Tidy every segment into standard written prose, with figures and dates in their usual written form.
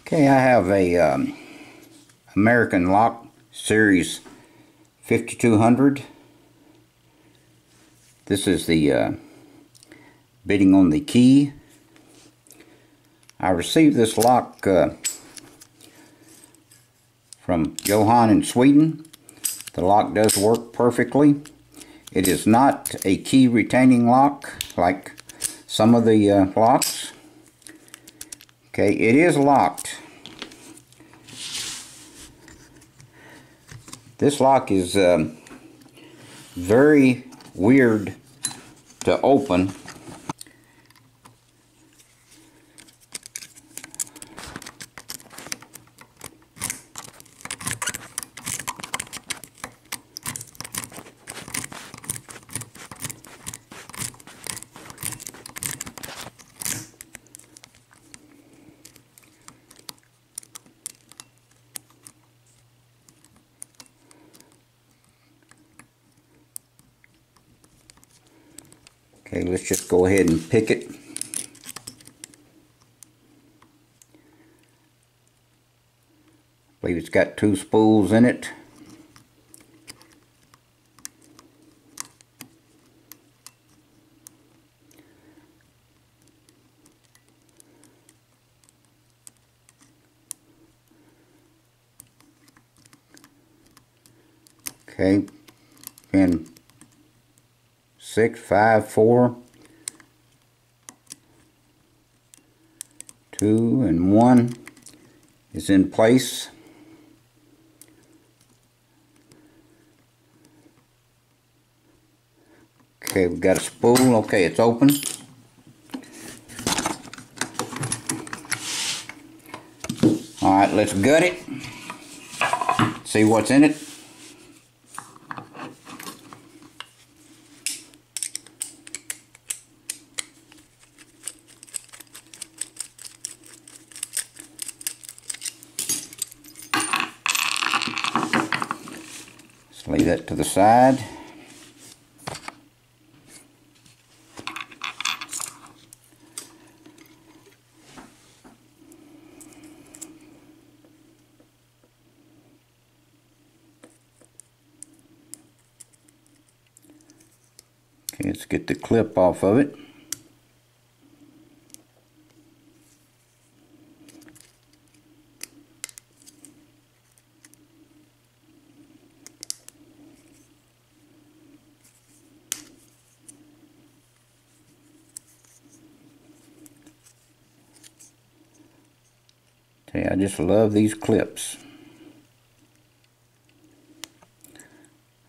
Okay, I have a American lock series 5200. This is the bitting on the key. I received this lock from Johan in Sweden. The lock does work perfectly. It is not a key retaining lock like some of the locks. Okay, it is locked. This lock is very weird to open. Okay, let's just go ahead and pick it. I believe it's got 2 spools in it. Okay, pin 6, 5, 4, 2, and 1 is in place. Okay, we've got a spool. Okay, it's open. Alright, let's gut it. See what's in it. Lay that to the side. Okay, let's get the clip off of it. I just love these clips.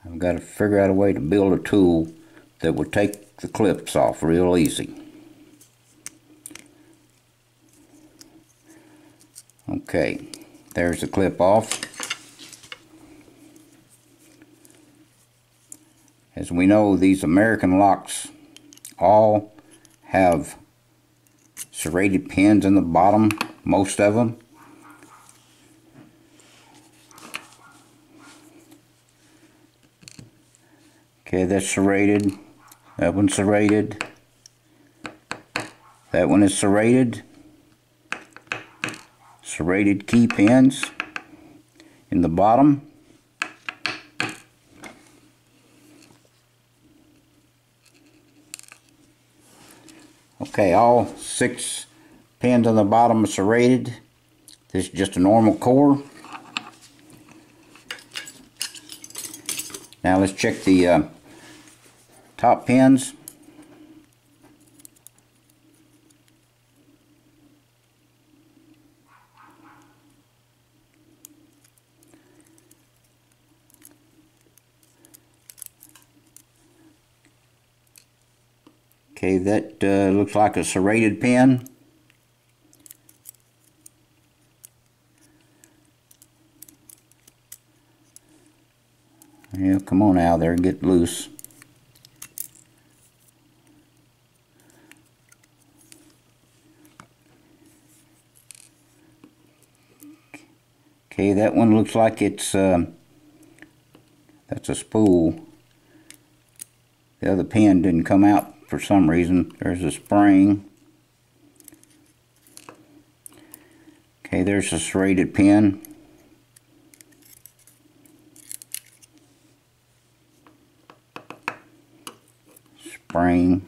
I've got to figure out a way to build a tool that will take the clips off real easy. Okay, there's the clip off. As we know, these American locks all have serrated pins in the bottom, most of them. Okay, that's serrated. That one's serrated. That one is serrated. Serrated key pins in the bottom. Okay, all 6 pins on the bottom are serrated. This is just a normal core. Now let's check the top pins. Okay, that looks like a serrated pin. Yeah, come on out there and get loose. Okay, that one looks like it's that's a spool. The other pin didn't come out for some reason. There's a spring. Okay, Okay, there's a serrated pin. Spring.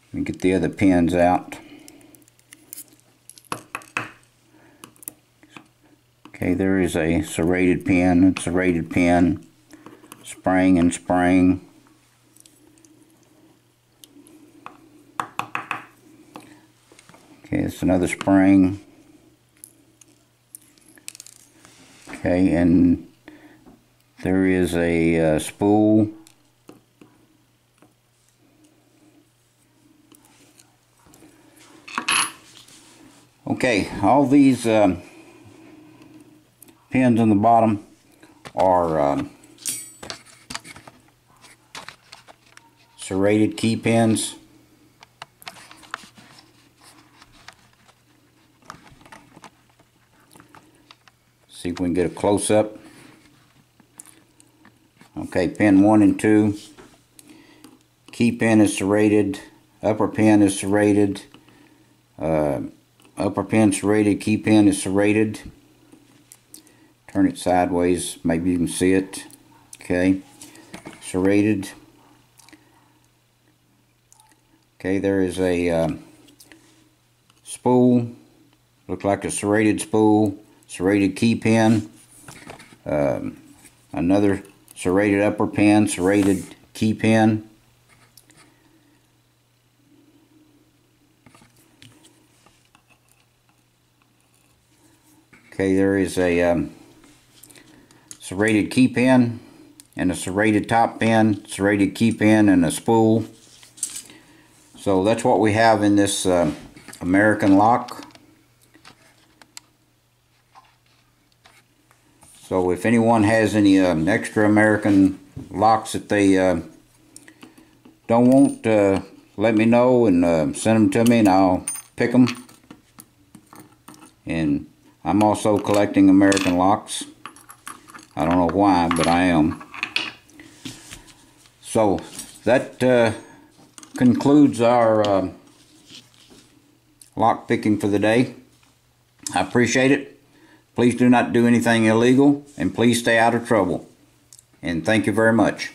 Let me get the other pins out. Okay, there is a serrated pin, serrated pin, spring and spring. Okay, it's another spring. Okay, and there is a spool. Okay, all these pins on the bottom are serrated key pins. See if we can get a close-up. Okay, pin 1 and 2. Key pin is serrated. Upper pin is serrated. Upper pin serrated. Key pin is serrated. Turn it sideways. Maybe you can see it. Okay, serrated. Okay, there is a spool. Looks like a serrated spool. Serrated key pin, another serrated upper pin, serrated key pin. Okay, there is a serrated key pin and a serrated top pin, serrated key pin, and a spool. So that's what we have in this American lock. So if anyone has any extra American locks that they don't want, let me know and send them to me and I'll pick them. And I'm also collecting American locks. I don't know why, but I am. So that concludes our lock picking for the day. I appreciate it. Please do not do anything illegal, and please stay out of trouble. And thank you very much.